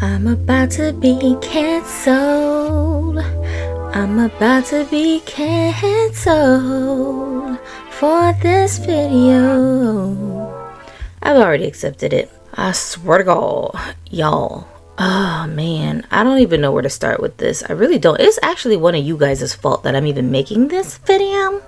I'm about to be cancelled. I'm about to be cancelled for this video. I've already accepted it. I swear to God, y'all. Oh man, I don't even know where to start with this. I really don't. It's actually one of you guys' fault that I'm even making this video.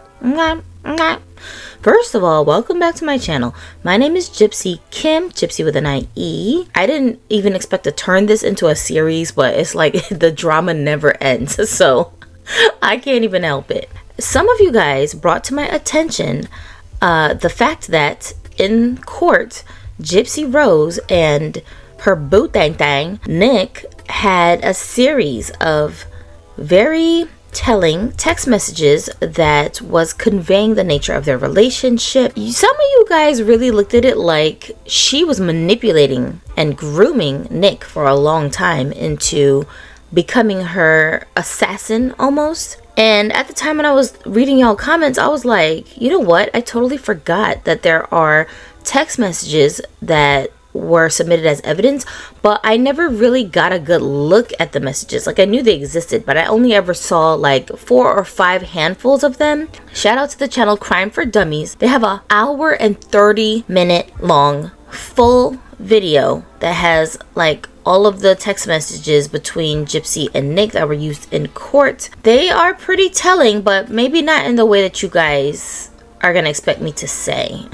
First of all, welcome back to my channel. My name is Gypsy Kim, Gypsy with an I-E. I didn't even expect to turn this into a series, but it's like the drama never ends, so I can't even help it. Some of you guys brought to my attention the fact that in court, Gypsy Rose and her boo thang Nick had a series of very telling text messages that was conveying the nature of their relationship. Some of you guys really looked at it like she was manipulating and grooming Nick for a long time into becoming her assassin almost. And at the time when I was reading y'all comments, I was like, you know what? I totally forgot that there are text messages that were submitted as evidence, but I never really got a good look at the messages. Like, I knew they existed, but I only ever saw like 4 or 5 handfuls of them. Shout out to the channel Crime for Dummies. They have an hour and 30-minute long full video that has like all of the text messages between Gypsy and Nick that were used in court. They are pretty telling, but maybe not in the way that you guys are gonna expect me to say.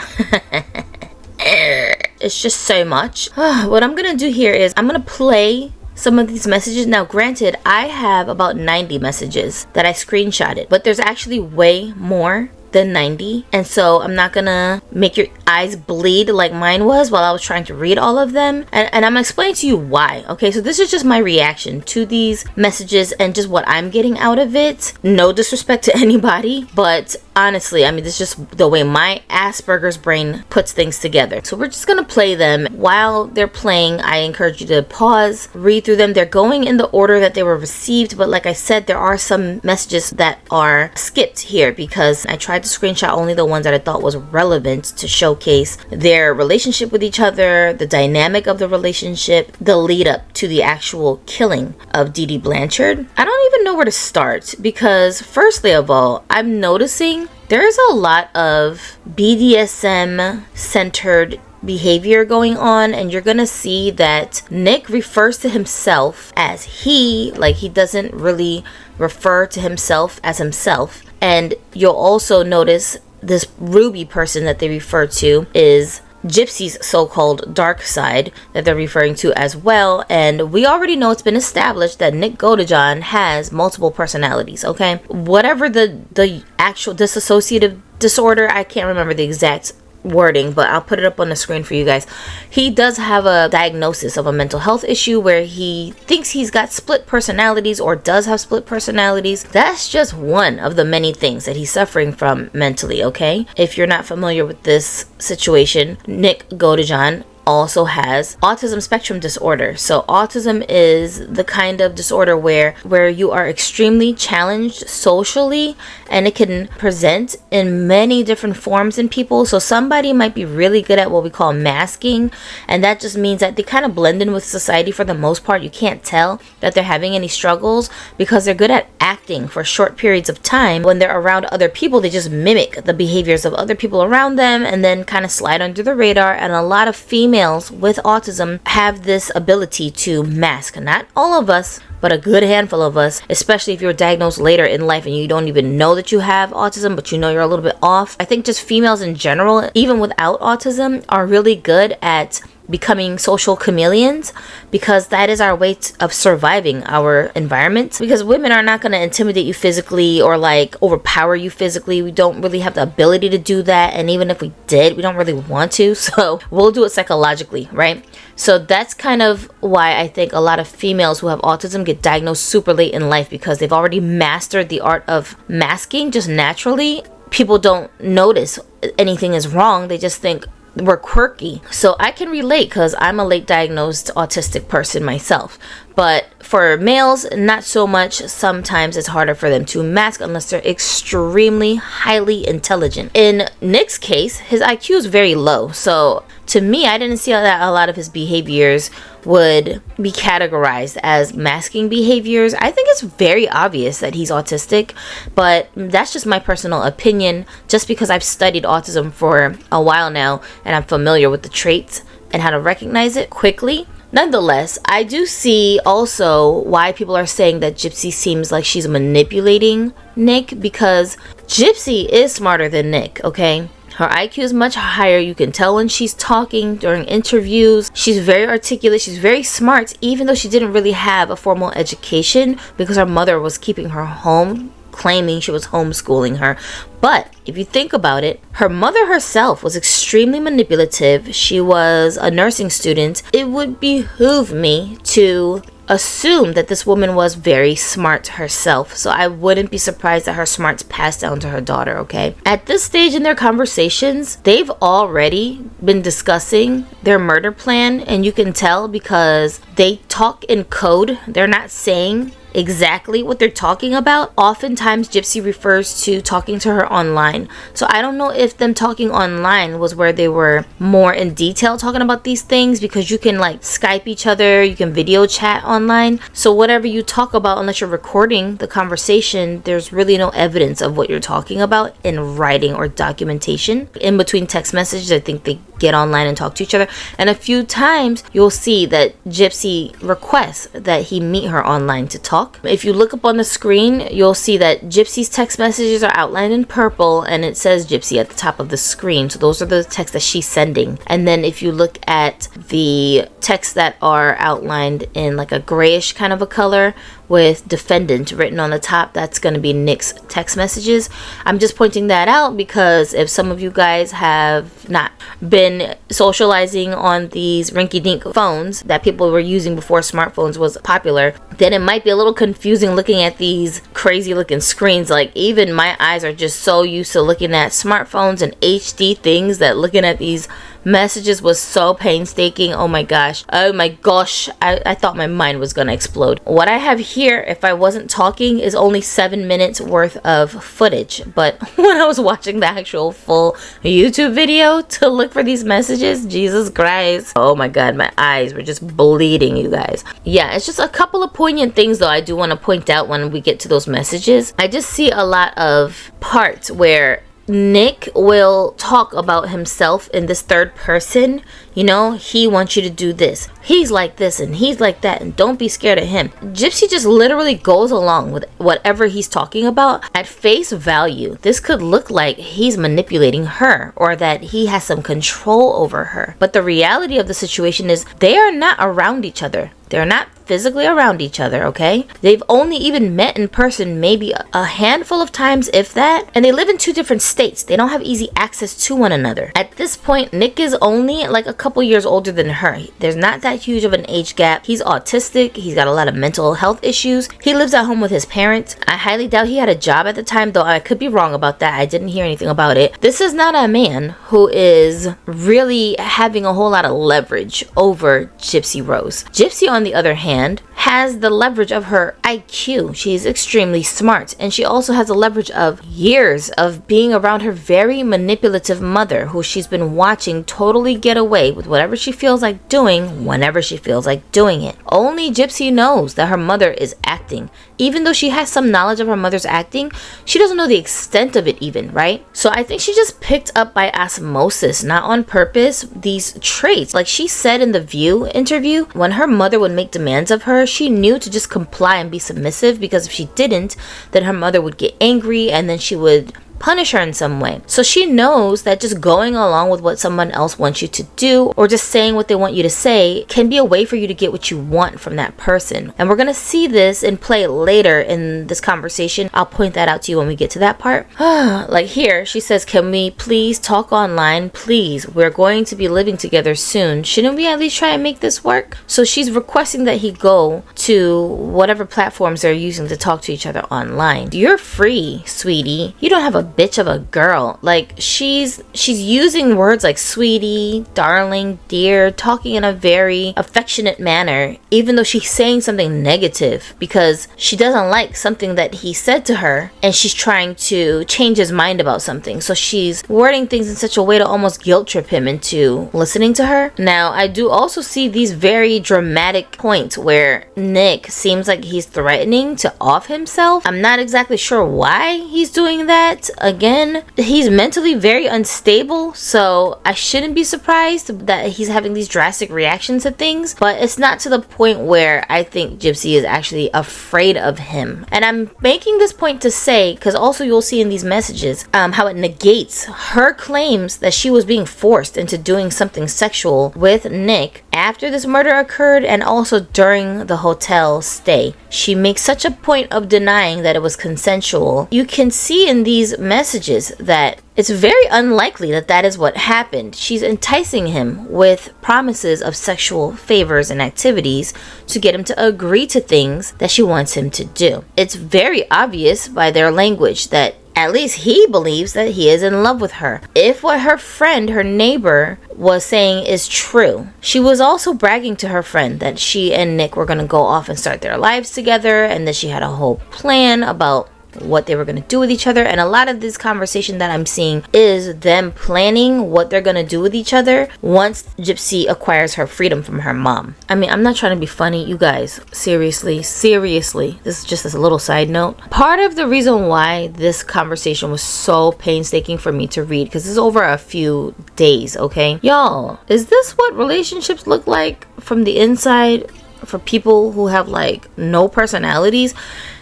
It's just so much. What I'm gonna do here is I'm gonna play some of these messages. Now granted, I have about 90 messages that I screenshotted, but there's actually way more than 90, and so I'm not gonna make your eyes bleed like mine was while I was trying to read all of them, and I'm gonna explain to you why. Okay, so this is just my reaction to these messages and just what I'm getting out of it. No disrespect to anybody, but honestly, I mean, this is just the way my Asperger's brain puts things together. So we're just gonna play them. While they're playing, I encourage you to pause, read through them. They're going in the order that they were received, but like I said, there are some messages that are skipped here because I tried to screenshot only the ones that I thought was relevant to showcase their relationship with each other, the dynamic of the relationship, the lead up to the actual killing of Deedee Blanchard. I don't even know where to start because firstly of all, I'm noticing there's a lot of BDSM centered behavior going on, and you're gonna see that Nick refers to himself as he, like he doesn't really refer to himself as himself. And you'll also notice this Ruby person that they refer to is Gypsy's so-called dark side that they're referring to as well. And we already know it's been established that Nick Godejohn has multiple personalities, okay? Whatever the actual dissociative disorder, I can't remember the exact wording, but I'll put it up on the screen for you guys. He does have a diagnosis of a mental health issue where he thinks he's got split personalities or does have split personalities. That's just one of the many things that he's suffering from mentally, okay? If you're not familiar with this situation, Nick Godejohn also has autism spectrum disorder. So autism is the kind of disorder where you are extremely challenged socially, and it can present in many different forms in people. So somebody might be really good at what we call masking, and that just means that they kind of blend in with society for the most part. You can't tell that they're having any struggles because they're good at acting for short periods of time. When they're around other people, they just mimic the behaviors of other people around them and then kind of slide under the radar. And a lot of females with autism have this ability to mask. Not all of us, but a good handful of us, especially if you're diagnosed later in life and you don't even know that you have autism, but you know you're a little bit off. I think just females in general, even without autism, are really good at becoming social chameleons because that is our way of surviving our environment. Because women are not going to intimidate you physically or like overpower you physically. We don't really have the ability to do that, and even if we did, we don't really want to, so we'll do it psychologically, right? So that's kind of why I think a lot of females who have autism get diagnosed super late in life, because they've already mastered the art of masking just naturally. People don't notice anything is wrong, they just think we're quirky. So I can relate because I'm a late diagnosed autistic person myself. But for males, not so much. Sometimes it's harder for them to mask unless they're extremely highly intelligent. In Nick's case, his IQ is very low. So to me, I didn't see that a lot of his behaviors would be categorized as masking behaviors. I think it's very obvious that he's autistic, but that's just my personal opinion, just because I've studied autism for a while now and I'm familiar with the traits and how to recognize it quickly. Nonetheless, I do see also why people are saying that Gypsy seems like she's manipulating Nick, because Gypsy is smarter than Nick, okay? Her IQ is much higher. You can tell when she's talking during interviews. She's very articulate. She's very smart, even though she didn't really have a formal education because her mother was keeping her home, claiming she was homeschooling her. But if you think about it, her mother herself was extremely manipulative. She was a nursing student. It would behoove me to assume that this woman was very smart herself, so I wouldn't be surprised that her smarts passed down to her daughter, okay? At this stage in their conversations, they've already been discussing their murder plan, and you can tell because they talk in code. They're not saying exactly what they're talking about. Oftentimes Gypsy refers to talking to her online, so I don't know if them talking online was where they were more in detail talking about these things, because you can like Skype each other, you can video chat online, so whatever you talk about, unless you're recording the conversation, there's really no evidence of what you're talking about in writing or documentation. In between text messages, I think they get online and talk to each other, and a few times you'll see that Gypsy requests that he meet her online to talk. If you look up on the screen, you'll see that Gypsy's text messages are outlined in purple and it says Gypsy at the top of the screen. So those are the texts that she's sending. And then if you look at the texts that are outlined in like a grayish kind of a color with defendant written on the top, that's going to be Nick's text messages. I'm just pointing that out because if some of you guys have not been socializing on these rinky-dink phones that people were using before smartphones was popular, then it might be a little confusing looking at these crazy looking screens. Like, even my eyes are just so used to looking at smartphones and HD things that looking at these messages was so painstaking. Oh my gosh, I thought my mind was gonna explode. What I have here, if I wasn't talking, is only 7 minutes worth of footage, but when I was watching the actual full YouTube video to look for these messages, Jesus Christ, oh my god, my eyes were just bleeding, you guys. Yeah, it's just a couple of poignant things though I do want to point out when we get to those messages. I just see a lot of parts where Nick will talk about himself in this third person. You know, he wants you to do this, he's like this and he's like that, and don't be scared of him. Gypsy just literally goes along with whatever he's talking about. At face value, this could look like he's manipulating her or that he has some control over her, but the reality of the situation is they are not around each other. They're not physically around each other, okay? They've only even met in person maybe a handful of times, if that, and they live in 2 different states. They don't have easy access to one another. At this point, Nick is only like a couple years older than her. There's not that huge of an age gap. He's autistic. He's got a lot of mental health issues. He lives at home with his parents. I highly doubt he had a job at the time, though I could be wrong about that. I didn't hear anything about it. This is not a man who is really having a whole lot of leverage over Gypsy Rose. Gypsy, on the other hand, has the leverage of her IQ. She's extremely smart, and she also has the leverage of years of being around her very manipulative mother, who she's been watching totally get away with whatever she feels like doing whenever she feels like doing it. Only Gypsy knows that her mother is acting. Even though she has some knowledge of her mother's acting, she doesn't know the extent of it even, right? So I think she just picked up by osmosis, not on purpose, these traits. Like she said in the View interview, when her mother would make demands of her, she knew to just comply and be submissive, because if she didn't, then her mother would get angry and then she would punish her in some way. So she knows that just going along with what someone else wants you to do, or just saying what they want you to say, can be a way for you to get what you want from that person. And we're gonna see this in play later in this conversation. I'll point that out to you when we get to that part. Like here, she says, can we please talk online? Please, we're going to be living together soon. Shouldn't we at least try and make this work? So she's requesting that he go to whatever platforms they're using to talk to each other online. You're free, sweetie. You don't have a a bitch of a girl. Like, she's using words like sweetie, darling, dear, talking in a very affectionate manner, even though she's saying something negative because she doesn't like something that he said to her, and she's trying to change his mind about something. So she's wording things in such a way to almost guilt trip him into listening to her. Now, I do also see these very dramatic points where Nick seems like he's threatening to off himself. I'm not exactly sure why he's doing that. Again, he's mentally very unstable, so I shouldn't be surprised that he's having these drastic reactions to things, but it's not to the point where I think Gypsy is actually afraid of him. And I'm making this point to say, because also you'll see in these messages how it negates her claims that she was being forced into doing something sexual with Nick after this murder occurred, and also during the hotel stay. She makes such a point of denying that it was consensual. You can see in these messages that it's very unlikely that that is what happened. She's enticing him with promises of sexual favors and activities to get him to agree to things that she wants him to do. It's very obvious by their language that at least he believes that he is in love with her. If what her friend, her neighbor, was saying is true, she was also bragging to her friend that she and Nick were going to go off and start their lives together, and that she had a whole plan about what they were going to do with each other. And a lot of this conversation that I'm seeing is them planning what they're going to do with each other once Gypsy acquires her freedom from her mom. I mean, I'm not trying to be funny, you guys. Seriously, this is just a little side note. Part of the reason why this conversation was so painstaking for me to read, because it's over a few days, okay? Y'all, is this what relationships look like from the inside for people who have like no personalities?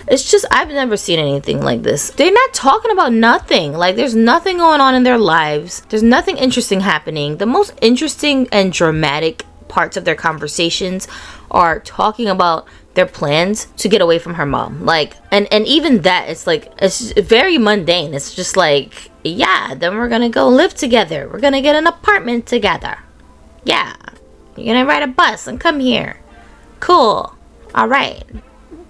It's just, I've never seen anything like this. They're not talking about nothing. Like, there's nothing going on in their lives. There's nothing interesting happening. The most interesting and dramatic parts of their conversations are talking about their plans to get away from her mom. Like, and even that, it's like, it's very mundane. It's just like, yeah, then we're gonna go live together. We're gonna get an apartment together. Yeah, you're gonna ride a bus and come here. Cool. All right.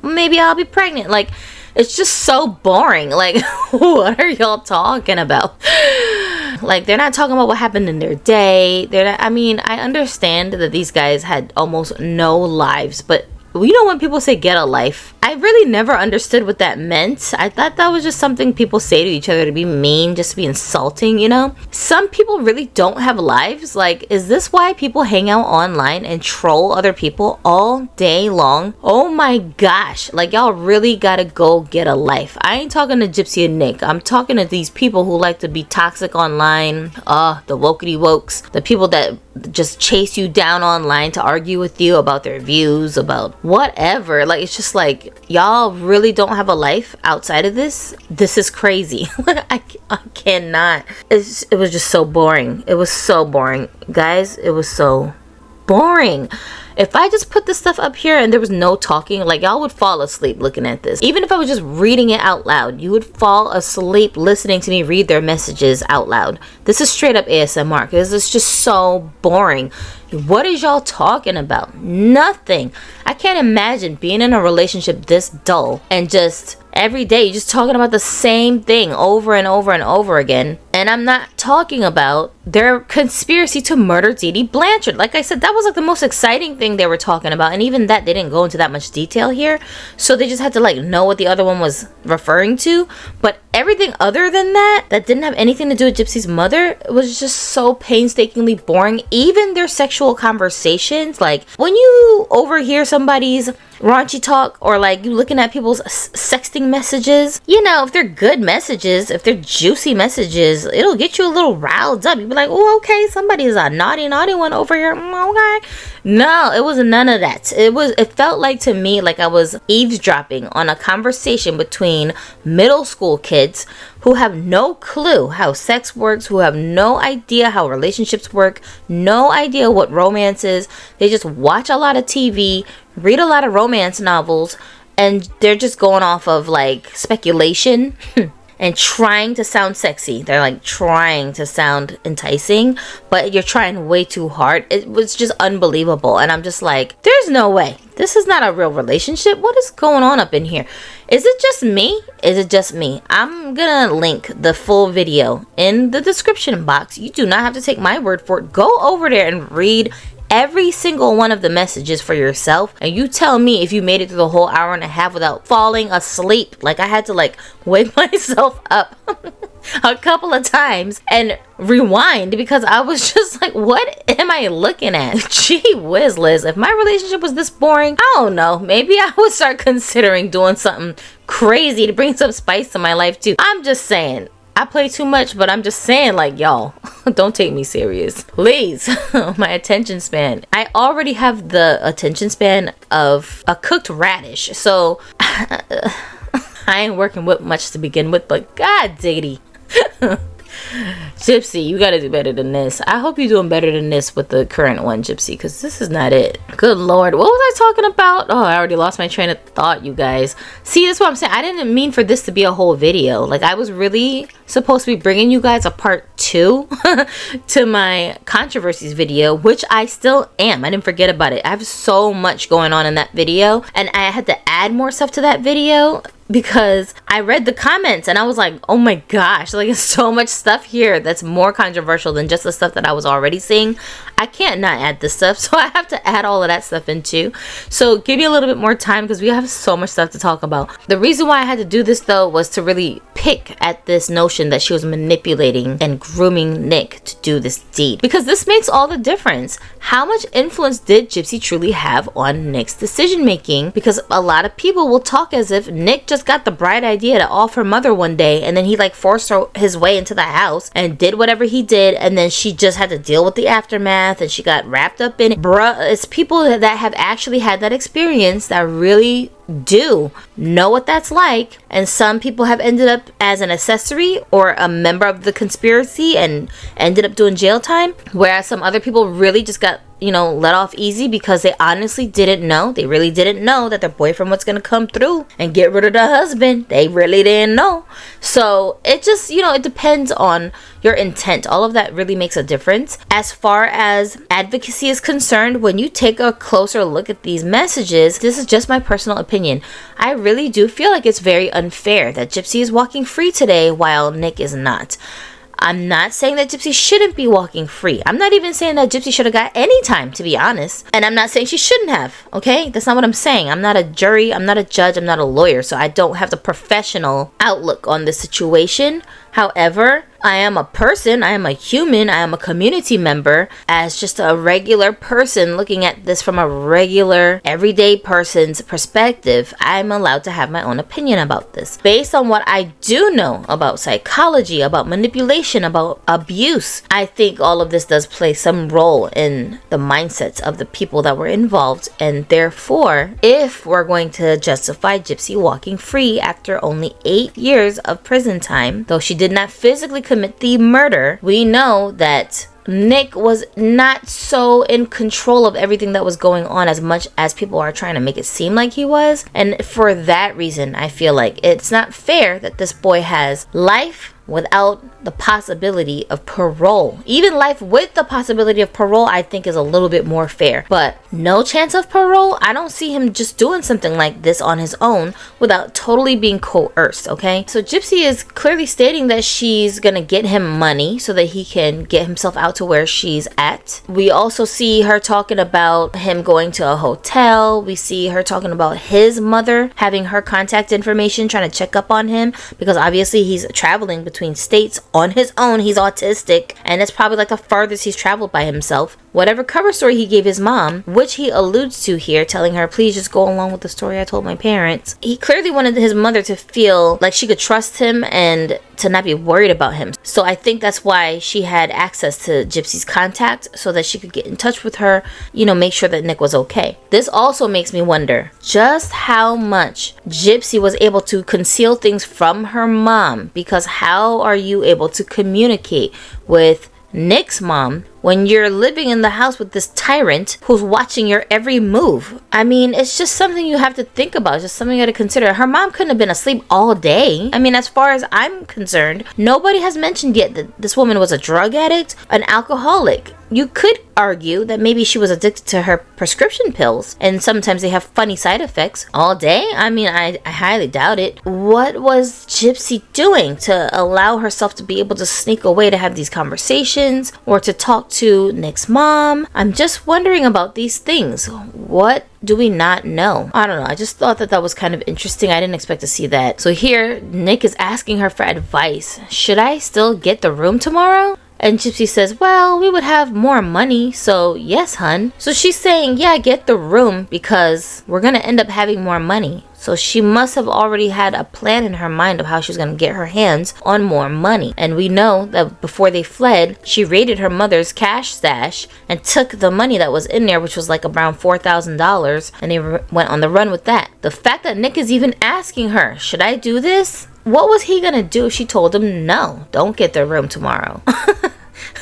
Maybe I'll be pregnant. Like, it's just so boring. Like, what are y'all talking about? Like, they're not talking about what happened in their day. They're not, I mean, I understand that these guys had almost no lives, but you know when people say get a life, I really never understood what that meant. I thought that was just something people say to each other to be mean, just to be insulting, you know? Some people really don't have lives. Like, is this why people hang out online and troll other people all day long? Oh my gosh. Like, y'all really gotta go get a life. I ain't talking to Gypsy and Nick. I'm talking to these people who like to be toxic online. The wokety wokes. The people that just chase you down online to argue with you about their views, about whatever. Like, it's just like, y'all really don't have a life outside of this. This is crazy. I cannot. It was just so boring. It was so boring, guys. It was so boring. If I just put this stuff up here and there was no talking, like, y'all would fall asleep looking at this. Even if I was just reading it out loud, you would fall asleep listening to me read their messages out loud. This is straight up ASMR because it's just so boring. What is y'all talking about? Nothing. I can't imagine being in a relationship this dull and just every day you're just talking about the same thing over and over and over again. And I'm not talking about their conspiracy to murder Deedee Blanchard. Like I said, that was like the most exciting thing they were talking about, and even that they didn't go into that much detail here, so they just had to like know what the other one was referring to. But everything other than that didn't have anything to do with Gypsy's mother was just so painstakingly boring. Even their sexual conversations, like when you overhear somebody's raunchy talk, or like you looking at people's sexting messages, you know, if they're good messages, if they're juicy messages, it'll get you a little riled up. You'll be like, oh, okay, somebody's a naughty one over here. Okay. No, it was none of that. It felt like to me like I was eavesdropping on a conversation between middle school kids who have no clue how sex works, who have no idea how relationships work, no idea what romance is. They just watch a lot of TV, read a lot of romance novels, and they're just going off of like speculation and trying to sound sexy. They're like trying to sound enticing, but you're trying way too hard. It was just unbelievable. And I'm just like, there's no way. This is not a real relationship. What is going on up in here? Is it just me? Is it just me? I'm gonna link the full video in the description box. You do not have to take my word for it. Go over there and read every single one of the messages for yourself, and you tell me if you made it through the whole hour and a half without falling asleep. Like, I had to like wake myself up a couple of times and rewind because I was just like, what am I looking at? Gee whiz, Liz, if my relationship was this boring, I don't know, maybe I would start considering doing something crazy to bring some spice to my life too. I'm just saying, I play too much, but I'm just saying, like, y'all, don't take me serious, please. My attention span, I already have the attention span of a cooked radish, so I ain't working with much to begin with, but god diggity. Gypsy, you gotta do better than this. I hope you're doing better than this with the current one, Gypsy, because this is not it. Good lord, what was I talking about? Oh, I already lost my train of thought, you guys. See, that's what I'm saying. I didn't mean for this to be a whole video. Like, I was really supposed to be bringing you guys a part 2 to my controversies video, which I still am. I didn't forget about it. I have so much going on in that video, and I had to add more stuff to that video because I read the comments and I was like, oh my gosh, like, there's so much stuff here that's more controversial than just the stuff that I was already seeing. I can't not add this stuff, so I have to add all of that stuff in too. So give me a little bit more time because we have so much stuff to talk about. The reason why I had to do this though was to really pick at this notion that she was manipulating and grooming Nick to do this deed, because this makes all the difference. How much influence did Gypsy truly have on Nick's decision making? Because a lot of people will talk as if Nick just got the bright idea to off her mother one day, and then he like forced her his way into the house and did whatever he did, and then she just had to deal with the aftermath and she got wrapped up in it. Bruh, it's people that have actually had that experience that really do know what that's like, and some people have ended up as an accessory or a member of the conspiracy and ended up doing jail time, whereas some other people really just got, you know, let off easy because they honestly didn't know. They really didn't know that their boyfriend was gonna come through and get rid of the husband. They really didn't know. So it just, you know, it depends on your intent. All of that really makes a difference. As far as advocacy is concerned, when you take a closer look at these messages, this is just my personal opinion, I really do feel like it's very unfair that Gypsy is walking free today while Nick is not. I'm not saying that Gypsy shouldn't be walking free. I'm not even saying that Gypsy should have got any time, to be honest. And I'm not saying she shouldn't have, okay? That's not what I'm saying. I'm not a jury, I'm not a judge, I'm not a lawyer, so I don't have the professional outlook on this situation. However, I am a person, I am a human, I am a community member. As just a regular person looking at this from a regular, everyday person's perspective, I'm allowed to have my own opinion about this. Based on what I do know about psychology, about manipulation, about abuse, I think all of this does play some role in the mindsets of the people that were involved. And therefore, if we're going to justify Gypsy walking free after only 8 years of prison time, though she did not physically commit the murder, we know that Nick was not so in control of everything that was going on as much as people are trying to make it seem like he was. And for that reason, I feel like it's not fair that this boy has life without the possibility of parole. Even life with the possibility of parole, I think, is a little bit more fair. But no chance of parole, I don't see him just doing something like this on his own without totally being coerced, okay? So Gypsy is clearly stating that she's gonna get him money so that he can get himself out to where she's at. We also see her talking about him going to a hotel. We see her talking about his mother having her contact information, trying to check up on him, because obviously he's traveling between states on his own. He's autistic, and it's probably like the farthest he's traveled by himself. Whatever cover story he gave his mom, which he alludes to here, telling her, please just go along with the story I told my parents. He clearly wanted his mother to feel like she could trust him and to not be worried about him. So I think that's why she had access to Gypsy's contact, so that she could get in touch with her, you know, make sure that Nick was okay. This also makes me wonder just how much Gypsy was able to conceal things from her mom, because how are you able to communicate with Nick's mom when you're living in the house with this tyrant who's watching your every move? I mean, it's just something you have to think about. It's just something you got to consider. Her mom couldn't have been asleep all day. I mean, as far as I'm concerned, nobody has mentioned yet that this woman was a drug addict, an alcoholic. You could argue that maybe she was addicted to her prescription pills, and sometimes they have funny side effects. All day? I mean, I highly doubt it. What was Gypsy doing to allow herself to be able to sneak away to have these conversations or to talk to Nick's mom? I'm just wondering about these things. What do we not know? I don't know. I just thought that was kind of interesting. I didn't expect to see that. So here, Nick is asking her for advice. Should I still get the room tomorrow? And Gypsy says, well, we would have more money, so yes, hun. So she's saying, yeah, get the room because we're going to end up having more money. So she must have already had a plan in her mind of how she was going to get her hands on more money. And we know that before they fled, she raided her mother's cash stash and took the money that was in there, which was like around $4,000, and they went on the run with that. The fact that Nick is even asking her, should I do this? What was he going to do if she told him, no, don't get the room tomorrow?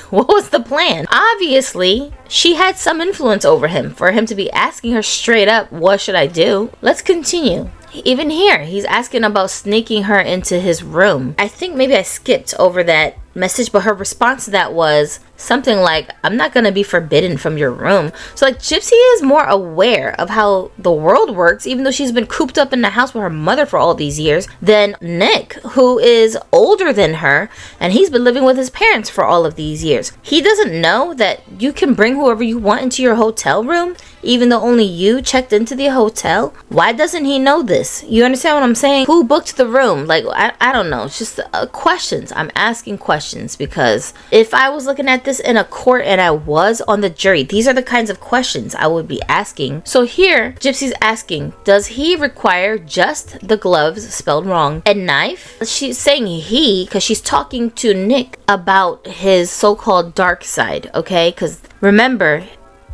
What was the plan? Obviously, she had some influence over him for him to be asking her straight up, what should I do? Let's continue. Even here, he's asking about sneaking her into his room. I think maybe I skipped over that message, but her response to that was something like, I'm not going to be forbidden from your room. So like Gypsy is more aware of how the world works, even though she's been cooped up in the house with her mother for all these years, than Nick, who is older than her, and he's been living with his parents for all of these years. He doesn't know that you can bring whoever you want into your hotel room, even though only you checked into the hotel. Why doesn't he know this? You understand what I'm saying? Who booked the room? Like, I don't know. It's just questions. I'm asking questions because if I was looking at this in a court and I was on the jury, these are the kinds of questions I would be asking. So here, Gypsy's asking, does he require just the gloves, spelled wrong, and knife? She's saying he because she's talking to Nick about his so-called dark side, okay? Because remember,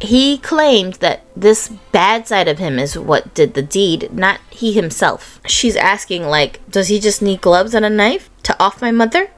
he claimed that this bad side of him is what did the deed, not he himself. She's asking, like, does he just need gloves and a knife to off my mother?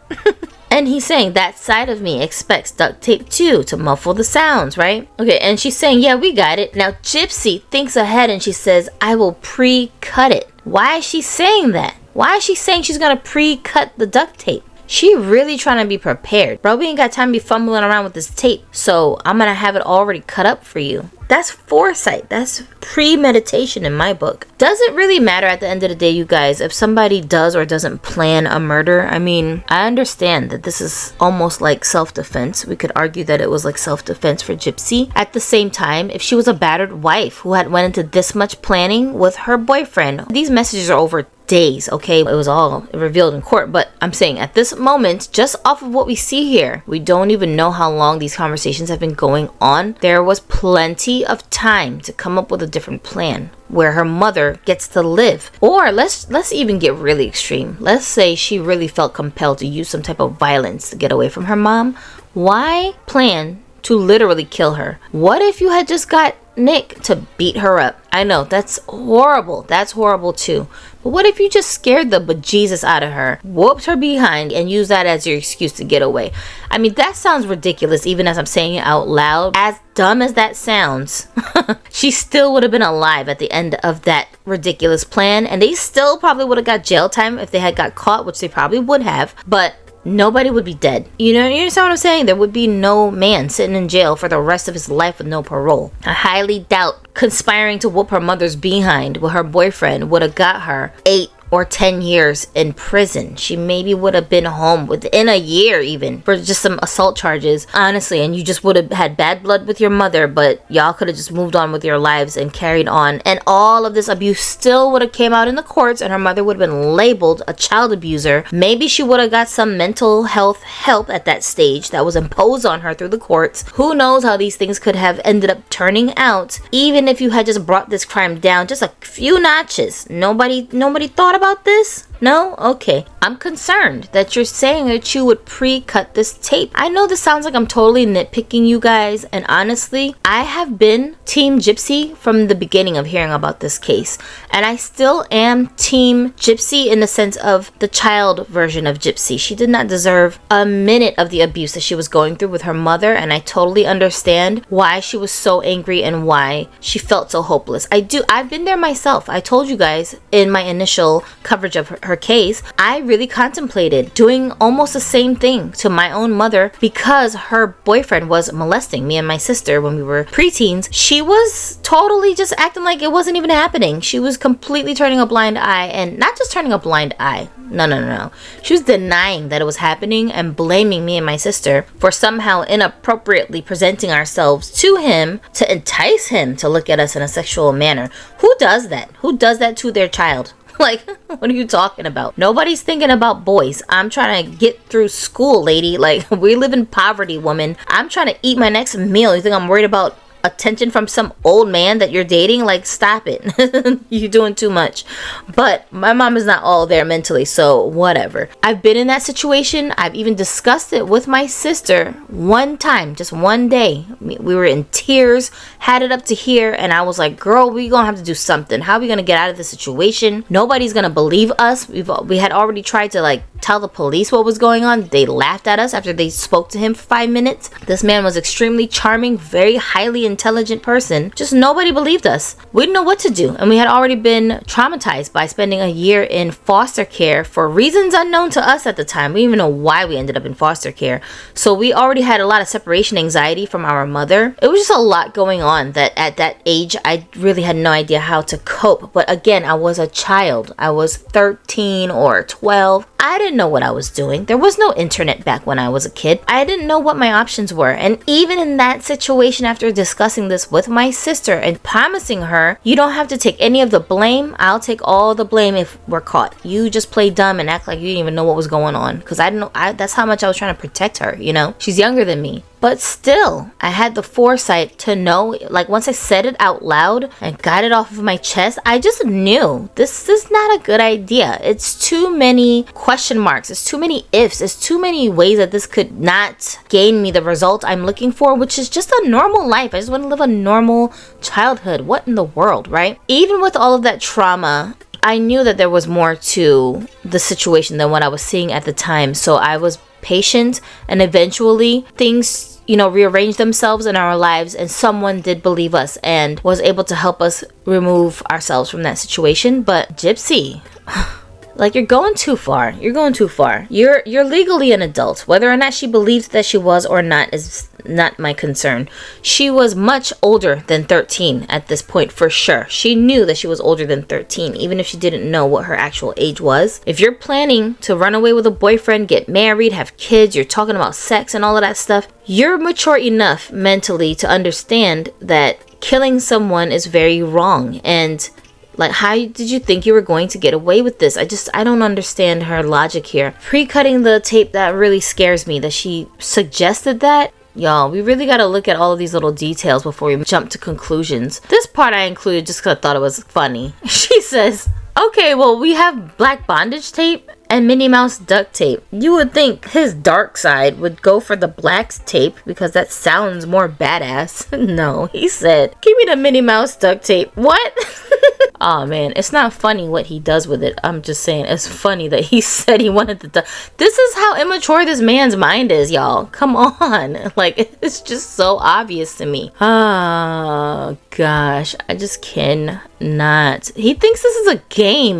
And he's saying that side of me expects duct tape too to muffle the sounds, right? Okay, and she's saying, yeah, we got it. Now, Gypsy thinks ahead and she says, I will pre-cut it. Why is she saying that? Why is she saying she's gonna pre-cut the duct tape? She really trying to be prepared. Bro, we ain't got time to be fumbling around with this tape, so I'm gonna have it already cut up for you. That's foresight. That's premeditation in my book. Does it really matter at the end of the day, you guys, if somebody does or doesn't plan a murder? I mean, I understand that this is almost like self-defense. We could argue that it was like self-defense for Gypsy. At the same time, if she was a battered wife who had went into this much planning with her boyfriend, these messages are over days, okay? It was all revealed in court, but I'm saying at this moment, just off of what we see here, we don't even know how long these conversations have been going on. There was plenty of time to come up with a different plan where her mother gets to live. Or let's even get really extreme. Let's say she really felt compelled to use some type of violence to get away from her mom. Why plan to literally kill her? What if you had just got Nick to beat her up? I know, that's horrible. That's horrible too. But what if you just scared the bejesus out of her, whooped her behind, and used that as your excuse to get away? I mean, that sounds ridiculous even as I'm saying it out loud. As dumb as that sounds, she still would have been alive at the end of that ridiculous plan, and they still probably would have got jail time if they had got caught, which they probably would have, but nobody would be dead. You understand what I'm saying? There would be no man sitting in jail for the rest of his life with no parole. I highly doubt conspiring to whoop her mother's behind with her boyfriend would have got her 8 or 10 years in prison. She maybe would have been home within a year even for just some assault charges, honestly, and you just would have had bad blood with your mother, but y'all could have just moved on with your lives and carried on, and all of this abuse still would have came out in the courts, and her mother would have been labeled a child abuser. Maybe she would have got some mental health help at that stage that was imposed on her through the courts. Who knows how these things could have ended up turning out, even if you had just brought this crime down just a few notches. Nobody thought about this? No? Okay. I'm concerned that you're saying that you would pre-cut this tape. I know this sounds like I'm totally nitpicking you guys, and honestly, I have been Team Gypsy from the beginning of hearing about this case. And I still am Team Gypsy in the sense of the child version of Gypsy. She did not deserve a minute of the abuse that she was going through with her mother, and I totally understand why she was so angry and why she felt so hopeless. I've been there myself. I told you guys in my initial coverage of her case, I really contemplated doing almost the same thing to my own mother because her boyfriend was molesting me and my sister when we were preteens. She was totally just acting like it wasn't even happening. She was completely turning a blind eye, and not just turning a blind eye. No. She was denying that it was happening and blaming me and my sister for somehow inappropriately presenting ourselves to him to entice him to look at us in a sexual manner. Who does that? Who does that to their child? Like, what are you talking about? Nobody's thinking about boys. I'm trying to get through school, lady. Like, we live in poverty, woman. I'm trying to eat my next meal. You think I'm worried about attention from some old man that you're dating? Like, stop it. You're doing too much. But my mom is not all there mentally, so whatever. I've been in that situation. I've even discussed it with my sister one time, just one day. We were in tears, had it up to here, and I was like, girl, we gonna have to do something. How are we gonna get out of this situation? Nobody's gonna believe us. We had already tried to like tell the police what was going on. They laughed at us after they spoke to him for 5 minutes. This man was extremely charming, very highly intelligent person. Just nobody believed us. We didn't know what to do, and we had already been traumatized by spending a year in foster care for reasons unknown to us at the time. We didn't even know why we ended up in foster care. So we already had a lot of separation anxiety from our mother. It was just a lot going on that at that age I really had no idea how to cope. But again, I was a child. I was 13 or 12. I didn't know what I was doing. There was no internet back when I was a kid. I didn't know what my options were. And even in that situation, after discussing this with my sister and promising her, you don't have to take any of the blame. I'll take all the blame if we're caught. You just play dumb and act like you didn't even know what was going on. Because I didn't know. That's how much I was trying to protect her, you know? She's younger than me. But still, I had the foresight to know, like once I said it out loud and got it off of my chest, I just knew this is not a good idea. It's too many question marks. It's too many ifs. It's too many ways that this could not gain me the result I'm looking for, which is just a normal life. I just want to live a normal childhood. What in the world, right? Even with all of that trauma, I knew that there was more to the situation than what I was seeing at the time. So I was patient, and eventually things, rearranged themselves in our lives, and someone did believe us and was able to help us remove ourselves from that situation. But Gypsy, like, you're going too far. You're legally an adult. Whether or not she believed that she was or not is not my concern. She was much older than 13 at this point, for sure. She knew that she was older than 13, even if she didn't know what her actual age was. If you're planning to run away with a boyfriend, get married, have kids, you're talking about sex and all of that stuff, you're mature enough mentally to understand that killing someone is very wrong. And like, how did you think you were going to get away with this? I don't understand her logic here. Pre-cutting the tape, that really scares me that she suggested that. Y'all, we really got to look at all of these little details before we jump to conclusions. This part I included just because I thought it was funny. She says, okay, well, we have black bondage tape and Minnie Mouse duct tape. You would think his dark side would go for the black tape because that sounds more badass. No, he said, give me the Minnie Mouse duct tape. What? Oh man, it's not funny what he does with it. I'm just saying it's funny that he said he wanted the This is how immature this man's mind is, y'all. Come on. Like, it's just so obvious to me. Oh gosh, I just cannot. He thinks this is a game.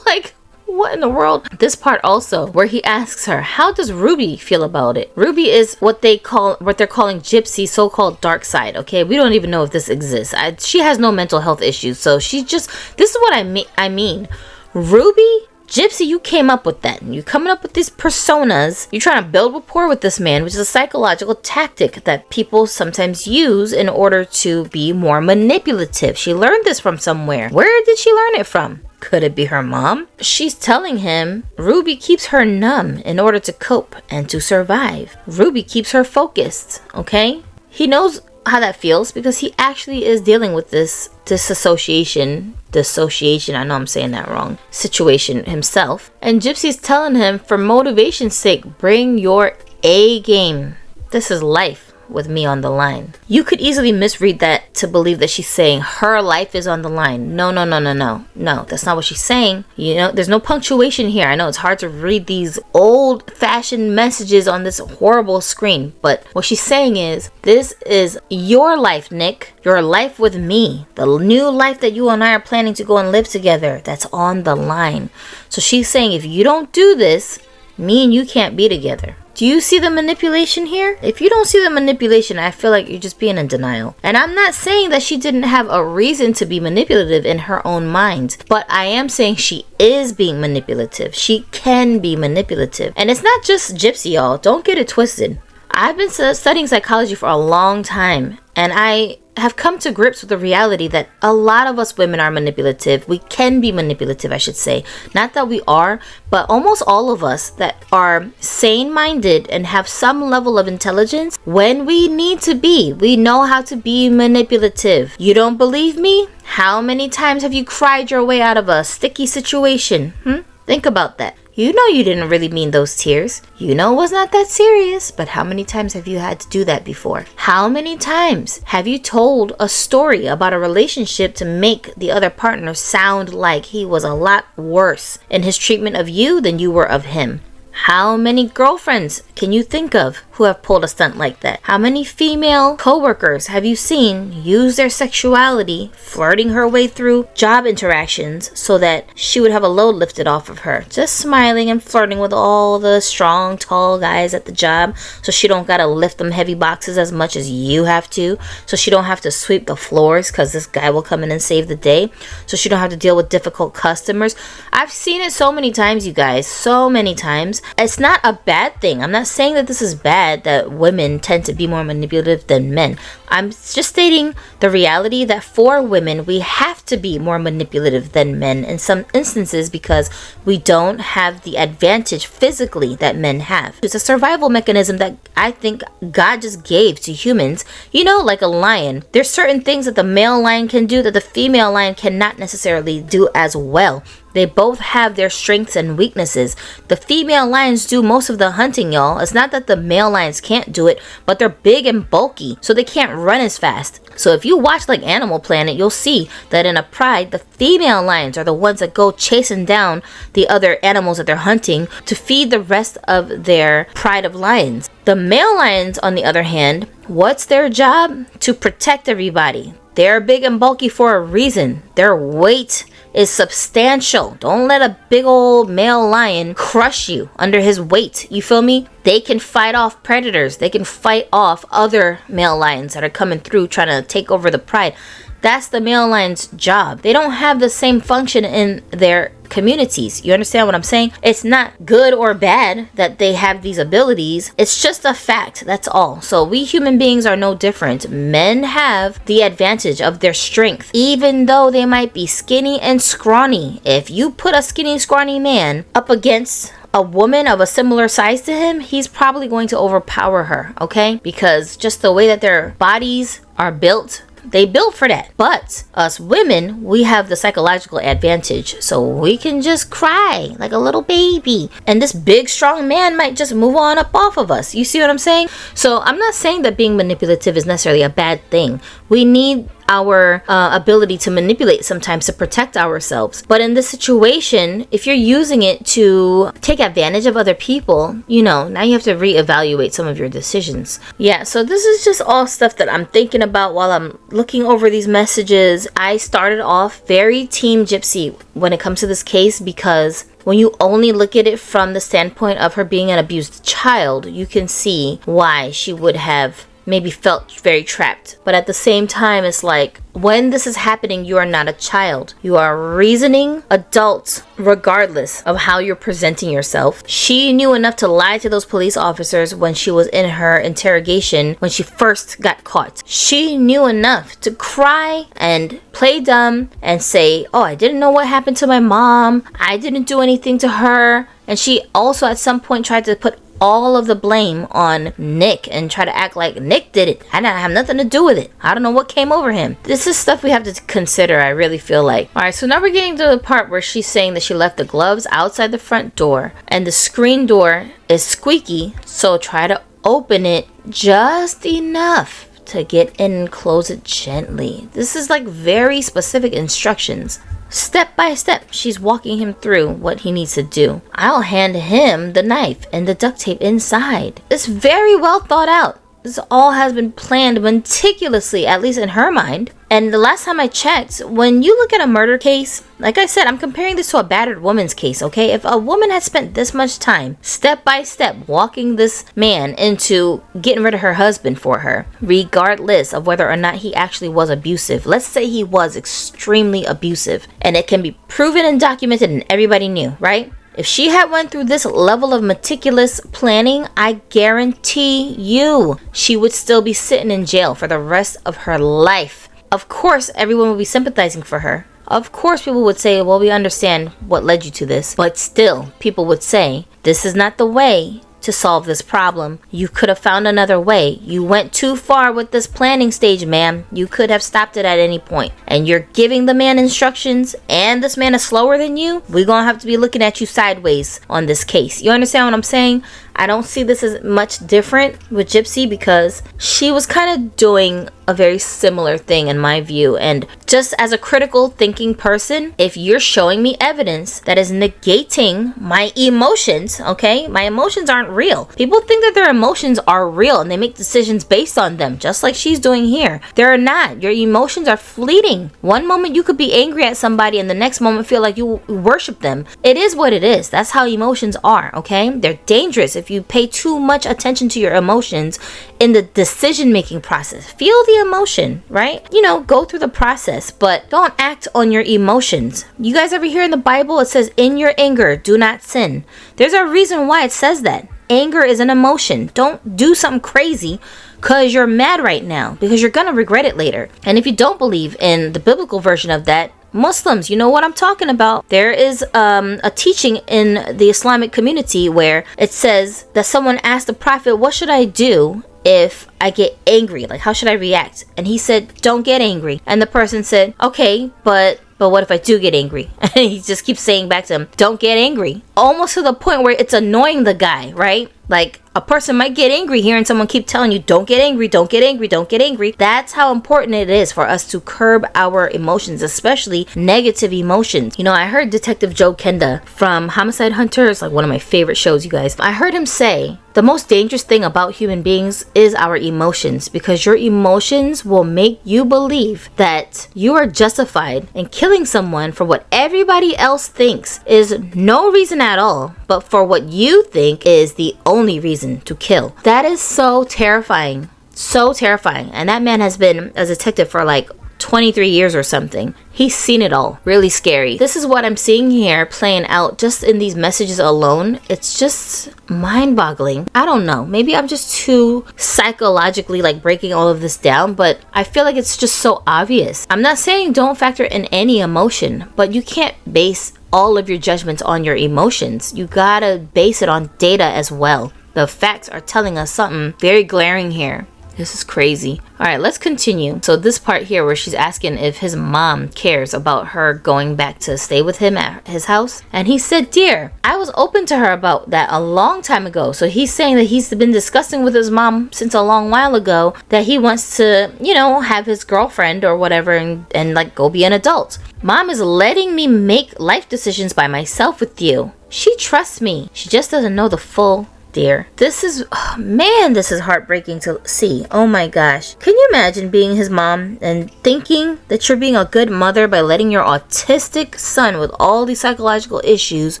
Like, what in the world? This part also, where he asks her, how does Ruby feel about it? Ruby is what they're calling Gypsy's so-called dark side. Okay, we don't even know if this exists. She has no mental health issues, so she's just, this is what I mean. Ruby, Gypsy, you came up with that. You're coming up with these personas. You're trying to build rapport with this man, which is a psychological tactic that people sometimes use in order to be more manipulative. She learned this from somewhere. Where did she learn it from? Could it be her mom? She's telling him Ruby keeps her numb in order to cope and to survive. Ruby keeps her focused, okay? He knows how that feels, because he actually is dealing with this dissociation, I know I'm saying that wrong, situation himself. And Gypsy's telling him, for motivation's sake, bring your A game. This is life with me on the line. You could easily misread that to believe that she's saying her life is on the line. No, that's not what she's saying. You know, there's no punctuation here. I know it's hard to read these old-fashioned messages on this horrible screen, but what she's saying is, this is your life, Nick. Your life with me. The new life that you and I are planning to go and live together. That's on the line. So she's saying, if you don't do this, me and you can't be together. Do you see the manipulation here? If you don't see the manipulation, I feel like you're just being in denial. And I'm not saying that she didn't have a reason to be manipulative in her own mind, but I am saying she is being manipulative. She can be manipulative. And it's not just Gypsy, y'all. Don't get it twisted. I've been studying psychology for a long time, and I have come to grips with the reality that a lot of us women are manipulative. We can be manipulative, I should say. Not that we are, but almost all of us that are sane-minded and have some level of intelligence, when we need to be, we know how to be manipulative. You don't believe me? How many times have you cried your way out of a sticky situation? Think about that. You know you didn't really mean those tears. You know it was not that serious, but how many times have you had to do that before? How many times have you told a story about a relationship to make the other partner sound like he was a lot worse in his treatment of you than you were of him? How many girlfriends can you think of who have pulled a stunt like that? How many female coworkers have you seen use their sexuality, flirting her way through job interactions so that she would have a load lifted off of her? Just smiling and flirting with all the strong, tall guys at the job so she don't gotta lift them heavy boxes as much as you have to. So she don't have to sweep the floors because this guy will come in and save the day. So she don't have to deal with difficult customers. I've seen it so many times, you guys. So many times. It's not a bad thing. I'm not saying that this is bad, that women tend to be more manipulative than men. I'm just stating the reality that for women, we have to be more manipulative than men in some instances because we don't have the advantage physically that men have. It's a survival mechanism that I think God just gave to humans. You know, like a lion. There's certain things that the male lion can do that the female lion cannot necessarily do as well. They both have their strengths and weaknesses. The female lions do most of the hunting, y'all. It's not that the male lions can't do it, but they're big and bulky, so they can't run as fast. So if you watch like Animal Planet, you'll see that in a pride, the female lions are the ones that go chasing down the other animals that they're hunting to feed the rest of their pride of lions. The male lions, on the other hand, what's their job? To protect everybody. They're big and bulky for a reason. Their weight is substantial. Don't let a big old male lion crush you under his weight. You feel me? They can fight off predators. They can fight off other male lions that are coming through trying to take over the pride. That's the male lion's job. They don't have the same function in their communities. You understand what I'm saying? It's not good or bad that they have these abilities. It's just a fact. That's all. So we human beings are no different. Men have the advantage of their strength, even though they might be skinny and scrawny. If you put a skinny, scrawny man up against a woman of a similar size to him, he's probably going to overpower her, okay? Because just the way that their bodies are built, they built for that. But us women, we have the psychological advantage. So we can just cry like a little baby. And this big, strong man might just move on up off of us. You see what I'm saying? So I'm not saying that being manipulative is necessarily a bad thing. We need our ability to manipulate sometimes to protect ourselves. But in this situation, if you're using it to take advantage of other people, you know, now you have to reevaluate some of your decisions. Yeah, so this is just all stuff that I'm thinking about while I'm looking over these messages. I started off very Team Gypsy when it comes to this case because when you only look at it from the standpoint of her being an abused child, you can see why she would have maybe felt very trapped. But at the same time, it's like, when this is happening, you are not a child. You are a reasoning adult, regardless of how you're presenting yourself. She knew enough to lie to those police officers when she was in her interrogation, when she first got caught. She knew enough to cry and play dumb and say, oh, I didn't know what happened to my mom. I didn't do anything to her. And she also at some point tried to put all of the blame on Nick and try to act like Nick did it. I didn't have nothing to do with it. I don't know what came over him. This is stuff we have to consider, I really feel like. Alright, so now we're getting to the part where she's saying that she left the gloves outside the front door and the screen door is squeaky, so try to open it just enough to get in and close it gently. This is like very specific instructions. Step by step, she's walking him through what he needs to do. I'll hand him the knife and the duct tape inside. It's very well thought out. This all has been planned meticulously, at least in her mind. And the last time I checked, when you look at a murder case, like I said, I'm comparing this to a battered woman's case, okay? If a woman had spent this much time, step by step, walking this man into getting rid of her husband for her, regardless of whether or not he actually was abusive. Let's say he was extremely abusive, and it can be proven and documented and everybody knew, right? If she had went through this level of meticulous planning, I guarantee you she would still be sitting in jail for the rest of her life. Of course, everyone would be sympathizing for her. Of course, people would say, well, we understand what led you to this. But still, people would say, this is not the way to solve this problem. You could have found another way. You went too far with this planning stage, ma'am. You could have stopped it at any point. And you're giving the man instructions, and this man is slower than you. We're gonna have to be looking at you sideways on this case. You understand what I'm saying? I don't see this as much different with Gypsy because she was kind of doing a very similar thing in my view. And just as a critical thinking person, if you're showing me evidence that is negating my emotions, okay? My emotions aren't real. People think that their emotions are real and they make decisions based on them, just like she's doing here. They're not. Your emotions are fleeting. One moment you could be angry at somebody and the next moment feel like you worship them. It is what it is. That's how emotions are, okay? They're dangerous if you pay too much attention to your emotions in the decision-making process. Feel the emotion, right? You know, go through the process, but don't act on your emotions. You guys ever hear in the Bible, it says, in your anger, do not sin. There's a reason why it says that. Anger is an emotion. Don't do something crazy because you're mad right now, because you're gonna regret it later. And if you don't believe in the biblical version of that, Muslims, you know what I'm talking about. There is a teaching in the Islamic community where it says that someone asked the Prophet, what should I do if I get angry? Like, how should I react? And he said, don't get angry. And the person said, okay, but what if I do get angry? And he just keeps saying back to him, don't get angry. Almost to the point where it's annoying the guy, right? Like, a person might get angry hearing someone keep telling you, don't get angry, don't get angry, don't get angry. That's how important it is for us to curb our emotions, especially negative emotions. You know, I heard Detective Joe Kenda from Homicide Hunter. It's like one of my favorite shows, you guys. I heard him say, the most dangerous thing about human beings is our emotions, because your emotions will make you believe that you are justified in killing someone for what everybody else thinks is no reason at all, but for what you think is the only reason to kill. That is so terrifying. So terrifying. And that man has been a detective for like 23 years or something. He's seen it all. Really scary. This is what I'm seeing here playing out just in these messages alone. It's just mind-boggling. I don't know. Maybe I'm just too psychologically like breaking all of this down, but I feel like it's just so obvious. I'm not saying don't factor in any emotion, but you can't base all of your judgments on your emotions. You gotta base it on data as well. The facts are telling us something very glaring here. This is crazy. All right, let's continue. So this part here where she's asking if his mom cares about her going back to stay with him at his house. And he said, dear, I was open to her about that a long time ago. So he's saying that he's been discussing with his mom since a long while ago that he wants to, you know, have his girlfriend or whatever and like go be an adult. Mom is letting me make life decisions by myself with you. She trusts me. She just doesn't know the full dear. This is, oh, man, this is heartbreaking to see. Oh my gosh. Can you imagine being his mom and thinking that you're being a good mother by letting your autistic son with all these psychological issues,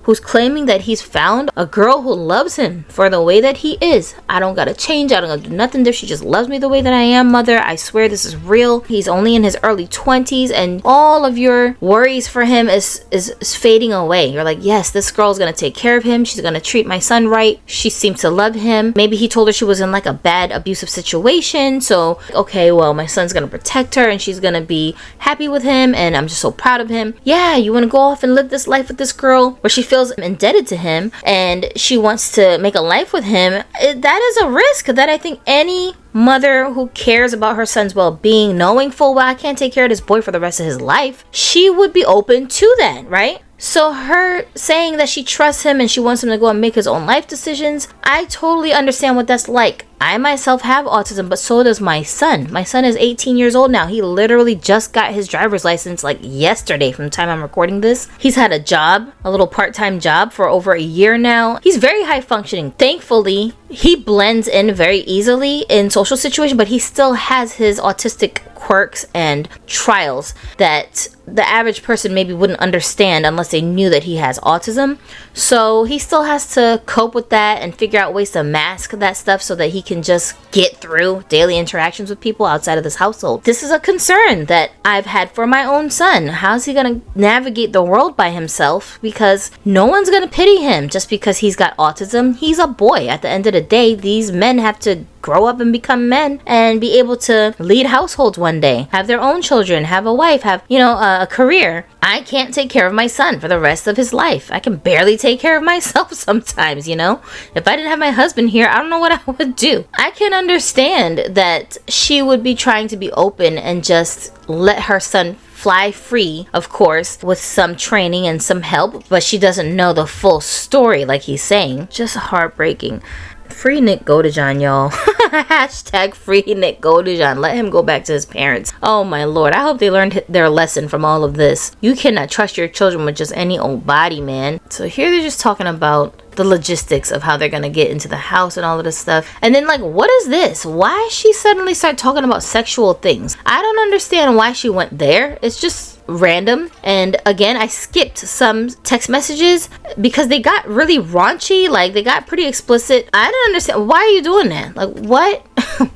who's claiming that he's found a girl who loves him for the way that he is. I don't gotta change. I don't gotta do nothing different. She just loves me the way that I am, mother. I swear this is real. He's only in his early 20s and all of your worries for him is fading away. You're like, yes, this girl's gonna take care of him. She's gonna treat my son right. She's seems to love him. Maybe he told her she was in like a bad abusive situation. So, okay, well, my son's gonna protect her and she's gonna be happy with him and I'm just so proud of him. Yeah, you wanna go off and live this life with this girl where she feels indebted to him and she wants to make a life with him. That is a risk that I think any mother who cares about her son's well-being, knowing full well I can't take care of this boy for the rest of his life, she would be open to that, right? So her saying that she trusts him and she wants him to go and make his own life decisions, I totally understand what that's like. I myself have autism, but so does my son. My son is 18 years old now. He literally just got his driver's license like yesterday from the time I'm recording this. He's had a job, a little part-time job for over a year now. He's very high functioning. Thankfully, he blends in very easily in social situations, but he still has his autistic quirks and trials that the average person maybe wouldn't understand unless they knew that he has autism. So he still has to cope with that and figure out ways to mask that stuff so that he can just get through daily interactions with people outside of this household. This is a concern that I've had for my own son. How's he gonna navigate the world by himself? Because no one's gonna pity him just because he's got autism. He's a boy. At the end of the day, these men have to grow up and become men and be able to lead households one day, have their own children, have a wife, have, a career. I can't take care of my son for the rest of his life. I can barely take care of myself sometimes, If I didn't have my husband here, I don't know what I would do. I can understand that she would be trying to be open and just let her son fly free, of course, with some training and some help, but she doesn't know the full story like he's saying. Just heartbreaking. Free Nick Godejohn, y'all. Hashtag free Nick Godejohn. Let him go back to his parents. Oh my lord. I hope they learned their lesson from all of this. You cannot trust your children with just any old body, man. So here they're just talking about the logistics of how they're gonna get into the house and all of this stuff. And then what is this? Why she suddenly start talking about sexual things? I don't understand why she went there. It's just random. And again, I skipped some text messages because they got really raunchy. They got pretty explicit. I don't understand. Why are you doing that? What?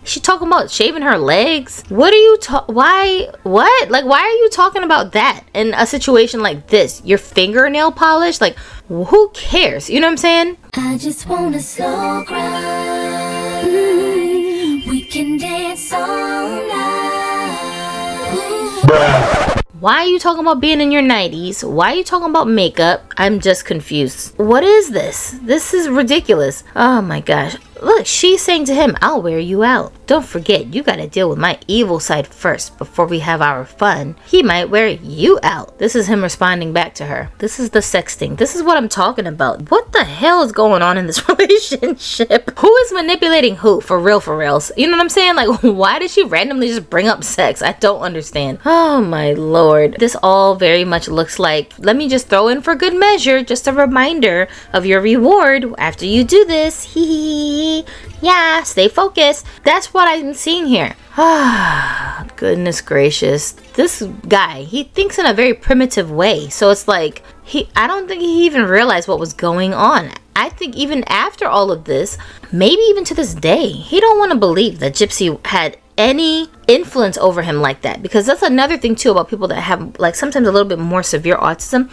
She talking about shaving her legs? What are you why? What? Why are you talking about that in a situation like this? Your fingernail polish? Who cares? You know what I'm saying? I just want a slow grind. We can dance all night. Why are you talking about being in your 90s? Why are you talking about makeup? I'm just confused. What is this? This is ridiculous. Oh my gosh. Look, she's saying to him, I'll wear you out. Don't forget, you gotta deal with my evil side first before we have our fun. He might wear you out. This is him responding back to her. This is the sexting. This is what I'm talking about. What the hell is going on in this relationship? Who is manipulating who? For real, for reals. You know what I'm saying? Why did she randomly just bring up sex? I don't understand. Oh my lord. This all very much looks like, let me just throw in for good measure, just a reminder of your reward after you do this. Hee hee hee. Yeah, stay focused. That's what I'm seeing here. Ah, goodness gracious. This guy, he thinks in a very primitive way. So it's I don't think he even realized what was going on. I think even after all of this, maybe even to this day, he don't want to believe that Gypsy had any influence over him like that. Because that's another thing too about people that have sometimes a little bit more severe autism.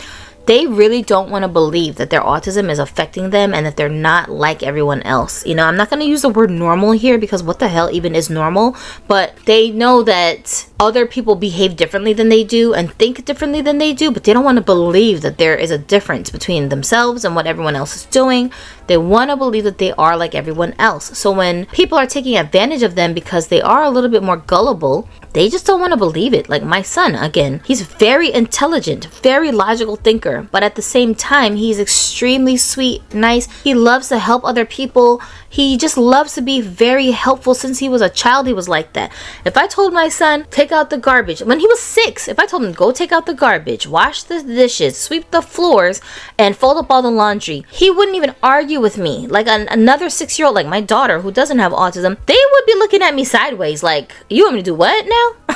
They really don't want to believe that their autism is affecting them and that they're not like everyone else. I'm not going to use the word normal here because what the hell even is normal? But they know that other people behave differently than they do and think differently than they do, but they don't want to believe that there is a difference between themselves and what everyone else is doing. They want to believe that they are like everyone else. So when people are taking advantage of them because they are a little bit more gullible, they just don't want to believe it. Like my son, again, he's very intelligent, very logical thinker, but at the same time, he's extremely sweet, nice. He loves to help other people. He just loves to be very helpful. Since he was a child, he was like that. If I told my son, take out the garbage, when he was 6, if I told him, go take out the garbage, wash the dishes, sweep the floors, and fold up all the laundry, he wouldn't even argue with me. Like another 6-year-old, like my daughter, who doesn't have autism, they would be looking at me sideways like, you want me to do what now?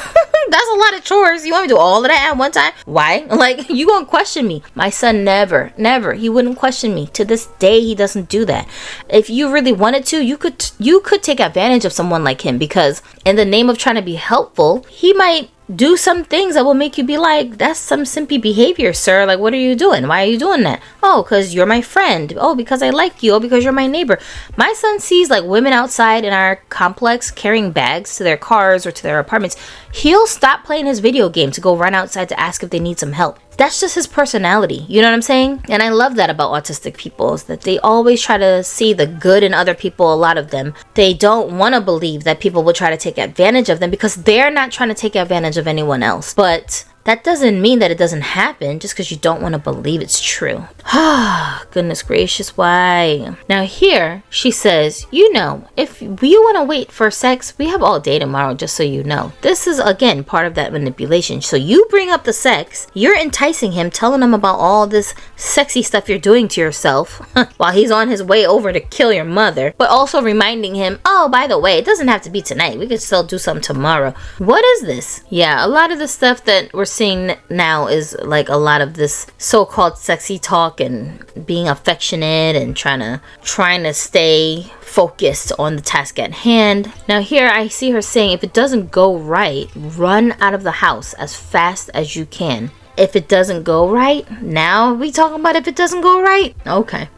That's a lot of chores. You want me to do all of that at one time? Why? Like, you gonna question me? My son never, he wouldn't question me. To this day, he doesn't do that. If you really wanted to, you could take advantage of someone like him, because in the name of trying to be helpful, he might do some things that will make you be like, that's some simpy behavior, sir. Like, what are you doing? Why are you doing that? Oh, because you're my friend. Oh, because I like you. Oh, because you're my neighbor. My son sees like women outside in our complex carrying bags to their cars or to their apartments. He'll stop playing his video game to go run outside to ask if they need some help. That's just his personality. You know what I'm saying? And I love that about autistic people, is that they always try to see the good in other people. A lot of them, they don't want to believe that people will try to take advantage of them because they're not trying to take advantage of anyone else. But that doesn't mean that it doesn't happen just because you don't want to believe it's true. Ah, goodness gracious, why? Now here, she says, you know, if you want to wait for sex, we have all day tomorrow, just so you know. This is, again, part of that manipulation. So you bring up the sex, you're enticing him, telling him about all this sexy stuff you're doing to yourself while he's on his way over to kill your mother, but also reminding him, oh, by the way, it doesn't have to be tonight. We could still do something tomorrow. What is this? Yeah, a lot of the stuff that we're seeing now is like a lot of this so-called sexy talk and being affectionate and trying to stay focused on the task at hand. Now here I see her saying, if it doesn't go right, run out of the house as fast as you can. If it doesn't go right, now we talking about if it doesn't go right? Okay.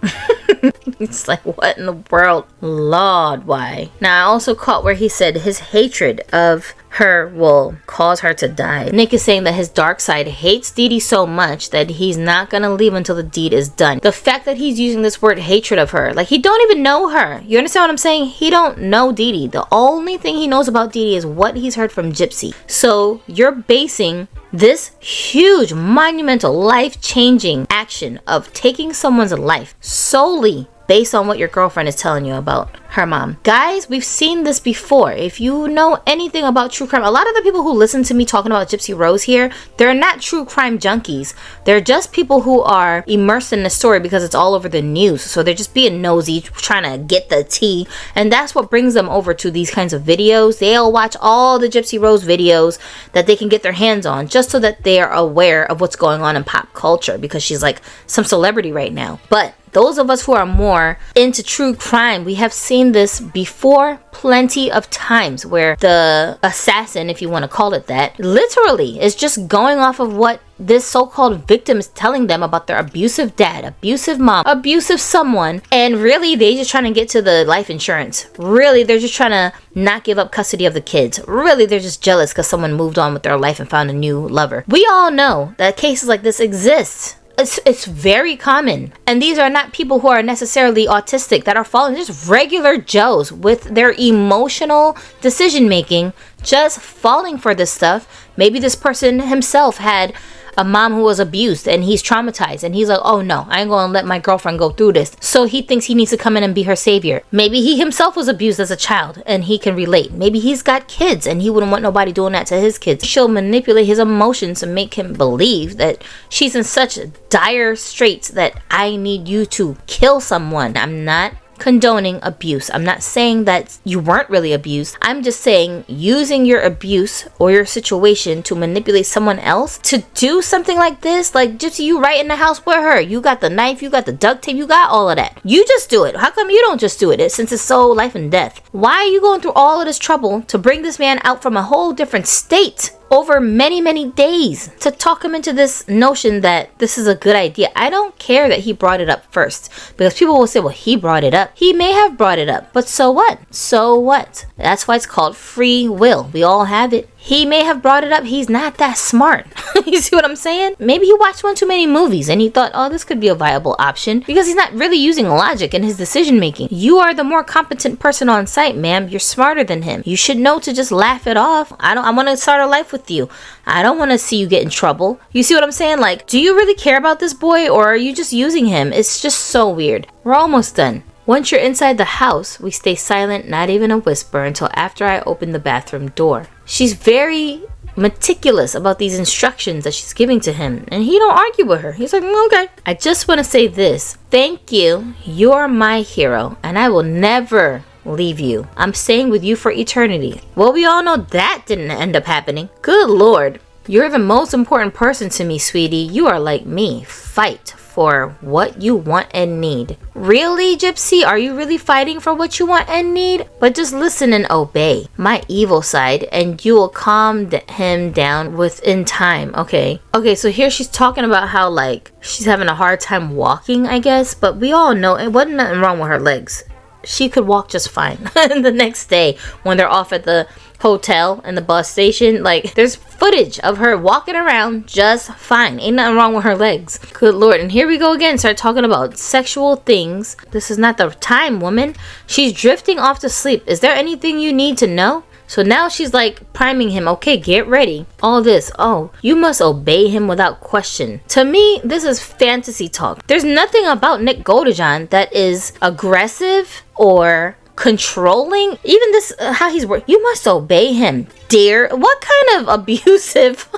It's like, what in the world? Lord, why? Now I also caught where he said his hatred of her will cause her to die. Nick is saying that his dark side hates Deedee so much that he's not gonna leave until the deed is done. The fact that he's using this word hatred of her, like he don't even know her. You understand what I'm saying? He don't know Deedee. The only thing he knows about Deedee is what he's heard from Gypsy. So you're basing this huge, monumental, life-changing action of taking someone's life solely based on what your girlfriend is telling you about her mom. Guys, we've seen this before. If you know anything about true crime, a lot of the people who listen to me talking about Gypsy Rose here, they're not true crime junkies. They're just people who are immersed in the story because it's all over the news. So they're just being nosy, trying to get the tea. And that's what brings them over to these kinds of videos. They'll watch all the Gypsy Rose videos that they can get their hands on just so that they are aware of what's going on in pop culture because she's like some celebrity right now. But those of us who are more into true crime, we have seen this before plenty of times where the assassin, if you want to call it that, literally is just going off of what this so-called victim is telling them about their abusive dad, abusive mom, abusive someone, and really they just trying to get to the life insurance. Really, they're just trying to not give up custody of the kids. Really, they're just jealous because someone moved on with their life and found a new lover. We all know that cases like this exist. It's very common, and these are not people who are necessarily autistic that are falling, just regular Joes with their emotional decision making, just falling for this stuff. Maybe this person himself had a mom who was abused and he's traumatized and he's like, oh no, I ain't gonna let my girlfriend go through this. So he thinks he needs to come in and be her savior. Maybe he himself was abused as a child and he can relate. Maybe he's got kids and he wouldn't want nobody doing that to his kids. She'll manipulate his emotions and make him believe that she's in such dire straits that I need you to kill someone. I'm not condoning abuse. I'm not saying that you weren't really abused. I'm just saying using your abuse or your situation to manipulate someone else to do something like this. Like, Gypsy, you right in the house with her. You got the knife, you got the duct tape, you got all of that. You just do it. How come you don't just do it since it's so life and death? Why are you going through all of this trouble to bring this man out from a whole different state over many days to talk him into this notion that this is a good idea? I don't care that he brought it up first, because people will say, well, he brought it up. He may have brought it up, but so what? So what? That's why it's called free will. We all have it. He may have brought it up. He's not that smart. You see what I'm saying? Maybe he watched one too many movies and he thought, oh, this could be a viable option, because he's not really using logic in his decision making. You are the more competent person on site, ma'am. You're smarter than him. You should know to just laugh it off. I want to start a life with you. I don't want to see you get in trouble. You see what I'm saying? Like, do you really care about this boy, or are you just using him? It's just so weird. We're almost done. Once you're inside the house, we stay silent, not even a whisper, until after I open the bathroom door. She's very meticulous about these instructions that she's giving to him, and he don't argue with her. He's like, okay. I just want to say this. Thank you. You're my hero, and I will never leave you. I'm staying with you for eternity. Well, we all know that didn't end up happening. Good Lord. You're the most important person to me, sweetie. You are like me. Fight for what you want and need. Really, Gypsy? Are you really fighting for what you want and need? But just listen and obey my evil side, and you will calm him down within time. Okay, so here she's talking about how like she's having a hard time walking, I guess, but we all know it wasn't nothing wrong with her legs. She could walk just fine. The next day when they're off at the hotel and the bus station, like there's footage of her walking around just fine. Ain't nothing wrong with her legs. Good Lord. And here we go again, start talking about sexual things. This is not the time, woman. She's drifting off to sleep. Is there anything you need to know? So now she's like priming him. Okay, get ready. All this. Oh, you must obey him without question. To me, this is fantasy talk. There's nothing about Nick Godejohn that is aggressive or controlling. Even this, how he's working. You must obey him, dear. What kind of abusive...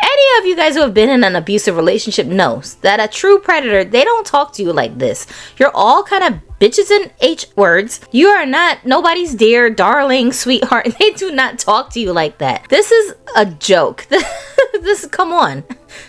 Any of you guys who have been in an abusive relationship knows that a true predator, they don't talk to you like this. You're all kind of bitches and H words. You are not nobody's dear, darling, sweetheart. They do not talk to you like that. This is a joke. This, come on.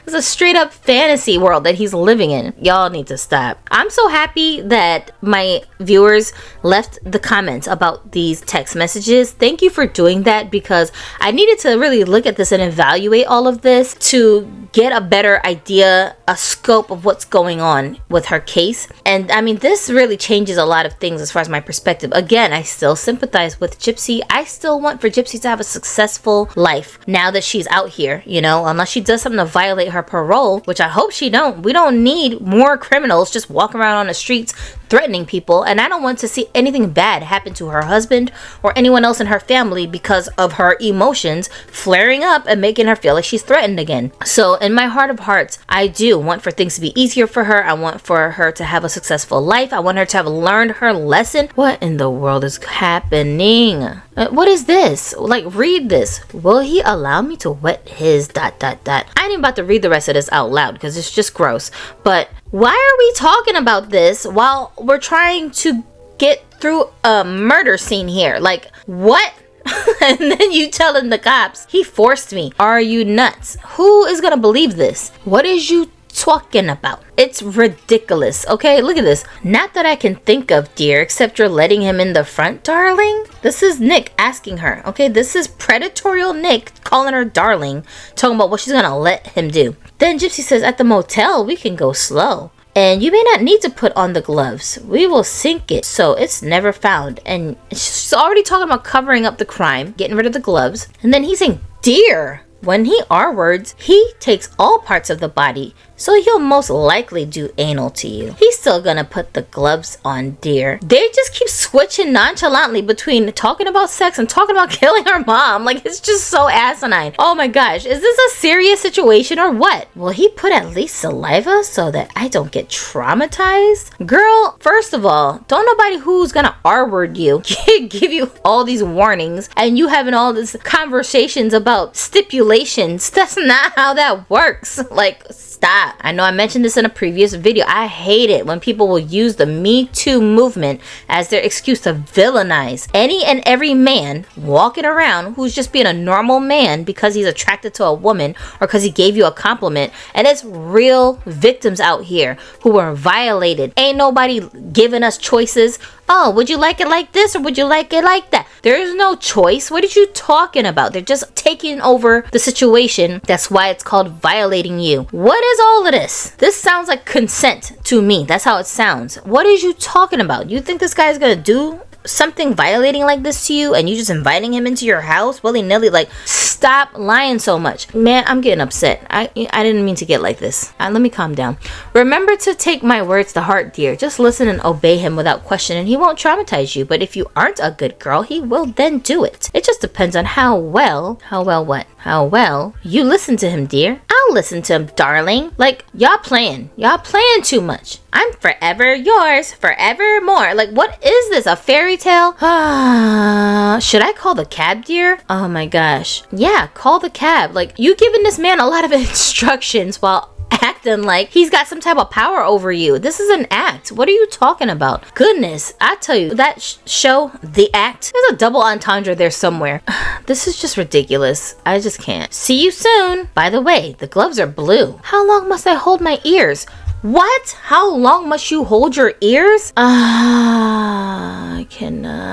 It's a straight up fantasy world that he's living in. Y'all need to stop. I'm so happy that my viewers left the comments about these text messages. Thank you for doing that, because I needed to really look at this and evaluate all of this to get a better idea, a scope of what's going on with her case. And I mean, this really changes a lot of things as far as my perspective. Again, I still sympathize with Gypsy. I still want for Gypsy to have a successful life now that she's out here, you know, unless she does something to violate her parole, which I hope she don't. We don't need more criminals just walking around on the streets threatening people, and I don't want to see anything bad happen to her husband or anyone else in her family because of her emotions flaring up and making her feel like she's threatened again. So in my heart of hearts, I do want for things to be easier for her. I want for her to have a successful life. I want her to have learned her lesson. What in the world is happening? What is this? Like, read this. Will he allow me to wet his ... I ain't even about to read the rest of this out loud because it's just gross. But why are we talking about this while we're trying to get through a murder scene here? Like, what? And then you telling the cops, he forced me. Are you nuts? Who is gonna believe this? What is you talking about? It's ridiculous. Okay, look at this. Not that I can think of, dear, except you're letting him in the front, darling. This is Nick asking her. Okay, this is predatorial Nick calling her darling, talking about what she's gonna let him do. Then Gypsy says, at the motel we can go slow, and you may not need to put on the gloves. We will sink it so it's never found. And she's already talking about covering up the crime, getting rid of the gloves. And then he's saying, dear. When he R-words, he takes all parts of the body, so he'll most likely do anal to you. He's still gonna put the gloves on, dear. They just keep switching nonchalantly between talking about sex and talking about killing her mom. Like, it's just so asinine. Oh my gosh, is this a serious situation or what? Will he put at least saliva so that I don't get traumatized? Girl, first of all, don't nobody who's gonna R-word you give you all these warnings and you having all these conversations about stipulations. That's not how that works. Like, stop. I know I mentioned this in a previous video. I hate it when people will use the Me Too movement as their excuse to villainize any and every man walking around who's just being a normal man because he's attracted to a woman or because he gave you a compliment. And it's real victims out here who were violated. Ain't nobody giving us choices. Oh, would you like it like this or would you like it like that? There is no choice. What are you talking about? They're just taking over the situation. That's why it's called violating you. What is all of this? This sounds like consent to me. That's how it sounds. What is you talking about? You think this guy's gonna do something violating like this to you and you just inviting him into your house willy-nilly? Like, stop lying so much. Man, I'm getting upset. I didn't mean to get like this. Let me calm down. Remember to take my words to heart, dear. Just listen and obey him without question and he won't traumatize you. But if you aren't a good girl, he will then do it. It just depends on how well you listen to him, dear. I'll listen to him, darling. Like, y'all playing too much. I'm forever yours, forevermore. Like, what is this, a fairy tale? Should I call the cab, dear? Oh my gosh. Yeah, call the cab. Like, you giving this man a lot of instructions while acting like he's got some type of power over you. This is an act. What are you talking about? Goodness, I tell you, that show, The Act, there's a double entendre there somewhere. This is just ridiculous. I just can't. See you soon. By the way, the gloves are blue. How long must I hold my ears? What? How long must you hold your ears? I cannot.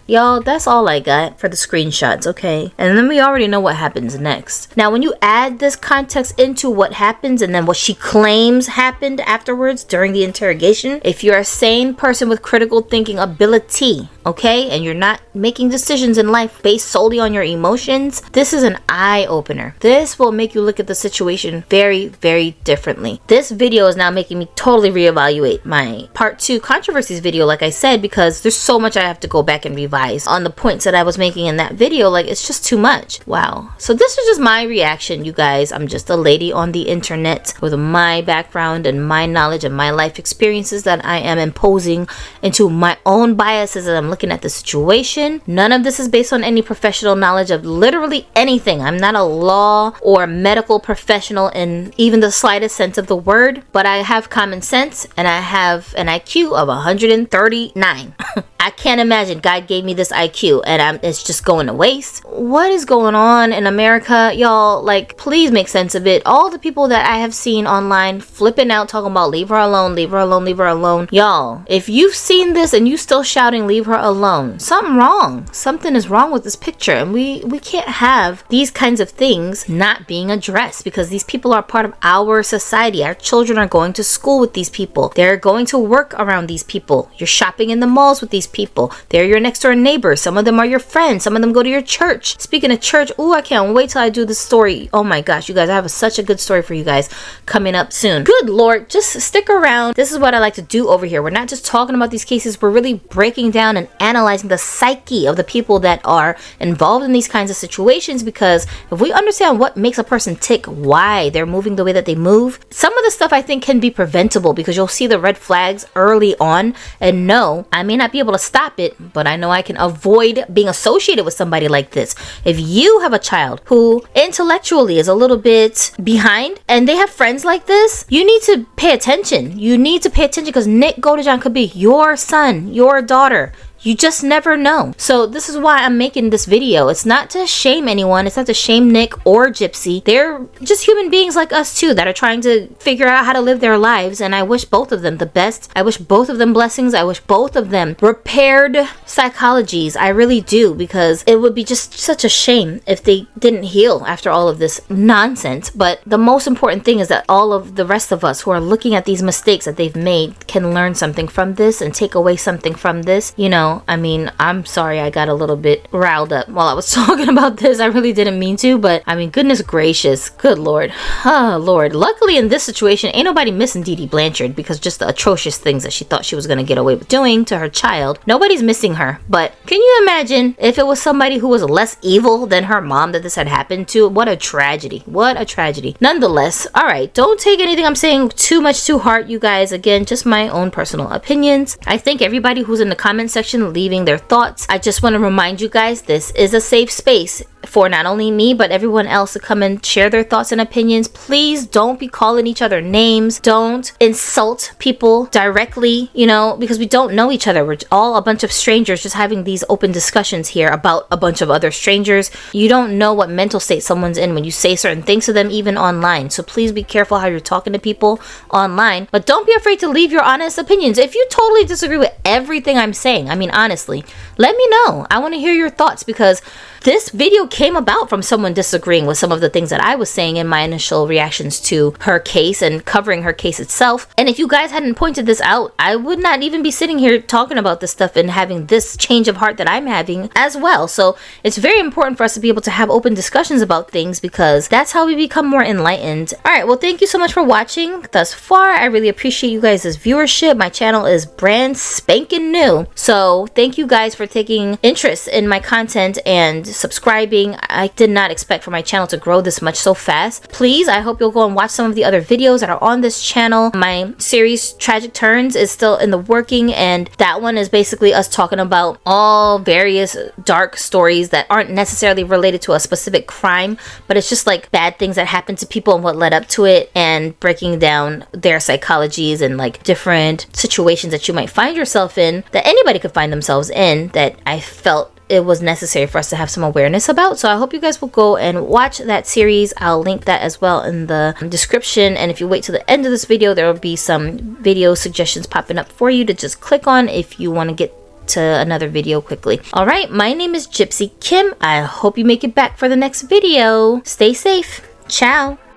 Y'all, that's all I got for the screenshots, okay? And then we already know what happens next. Now, when you add this context into what happens and then what she claims happened afterwards during the interrogation, if you're a sane person with critical thinking ability, okay, and you're not making decisions in life based solely on your emotions, this is an eye-opener. This will make you look at the situation very, very differently. This video is now making me totally reevaluate my part 2 controversies video, like I said, because there's so much I have to go back and revise on the points that I was making in that video. Like, it's just too much. Wow. So this is just my reaction, you guys. I'm just a lady on the internet with my background and my knowledge and my life experiences that I am imposing into my own biases as I'm looking at the situation. None of this is based on any professional knowledge of literally anything. I'm not a law or medical professional in even the slightest sense of the word, but I have common sense and I have an IQ of 139. I can't imagine God gave me this IQ and it's just going to waste. What is going on in America, y'all? Like, please make sense of it. All the people that I have seen online flipping out, talking about leave her alone, leave her alone, leave her alone. Y'all, if you've seen this and you still shouting leave her alone, something wrong. Something is wrong with this picture, and we can't have these kinds of things not being addressed, because these people are part of our society. Our children are going to school with these people. They're going to work around these people. You're shopping in the malls with these people. They're your next door neighbors. Some of them are your friends. Some of them go to your church. Speaking of church, ooh, I can't wait till I do this story. Oh my gosh, you guys, I have such a good story for you guys coming up soon. Good Lord, just stick around. This is what I like to do over here. We're not just talking about these cases. We're really breaking down and analyzing the psyche of the people that are involved in these kinds of situations, because if we understand what makes a person tick, why they're moving the way that they move, some of the stuff I think can be preventable, because you'll see the red flags early on. And no, I may not be able to stop it, but I know I can avoid being associated with somebody like this. If you have a child who intellectually is a little bit behind and they have friends like this, you need to pay attention. You need to pay attention, because Nick Godejohn could be your son, your daughter. You just never know. So this is why I'm making this video. It's not to shame anyone. It's not to shame Nick or Gypsy. They're just human beings like us too, that are trying to figure out how to live their lives. And I wish both of them the best. I wish both of them blessings. I wish both of them repaired psychologies. I really do, because it would be just such a shame if they didn't heal after all of this nonsense. But the most important thing is that all of the rest of us who are looking at these mistakes that they've made can learn something from this and take away something from this. You know, I mean, I'm sorry I got a little bit riled up while I was talking about this. I really didn't mean to, but I mean, goodness gracious. Good Lord. Oh, Lord. Luckily in this situation, ain't nobody missing Deedee Blanchard, because just the atrocious things that she thought she was going to get away with doing to her child. Nobody's missing her. But can you imagine if it was somebody who was less evil than her mom that this had happened to? What a tragedy. What a tragedy. Nonetheless, all right, don't take anything I'm saying too much to heart, you guys. Again, just my own personal opinions. I thank everybody who's in the comment section leaving their thoughts. I just want to remind you guys, this is a safe space for not only me but everyone else to come and share their thoughts and opinions. Please don't be calling each other names. Don't insult people directly, you know, because we don't know each other. We're all a bunch of strangers just having these open discussions here about a bunch of other strangers. You don't know what mental state someone's in when you say certain things to them, even online. So please be careful how you're talking to people online, but don't be afraid to leave your honest opinions. If you totally disagree with everything I'm saying, I mean, honestly, let me know. I want to hear your thoughts, because this video came about from someone disagreeing with some of the things that I was saying in my initial reactions to her case and covering her case itself. And if you guys hadn't pointed this out, I would not even be sitting here talking about this stuff and having this change of heart that I'm having as well. So it's very important for us to be able to have open discussions about things, because that's how we become more enlightened. All right, well, thank you so much for watching thus far. I really appreciate you guys' viewership. My channel is brand spanking new. So thank you guys for taking interest in my content and subscribing. I did not expect for my channel to grow this much so fast. Please, I hope you'll go and watch some of the other videos that are on this channel. My series Tragic Turns is still in the working, and that one is basically us talking about all various dark stories that aren't necessarily related to a specific crime, but it's just like bad things that happened to people and what led up to it, and breaking down their psychologies and like different situations that you might find yourself in, that anybody could find themselves in, that I felt it was necessary for us to have some awareness about. So I hope you guys will go and watch that series. I'll link that as well in the description, and if you wait till the end of this video, there will be some video suggestions popping up for you to just click on if you want to get to another video quickly. All right, my name is Gypsy Kim. I hope you make it back for the next video. Stay safe. Ciao.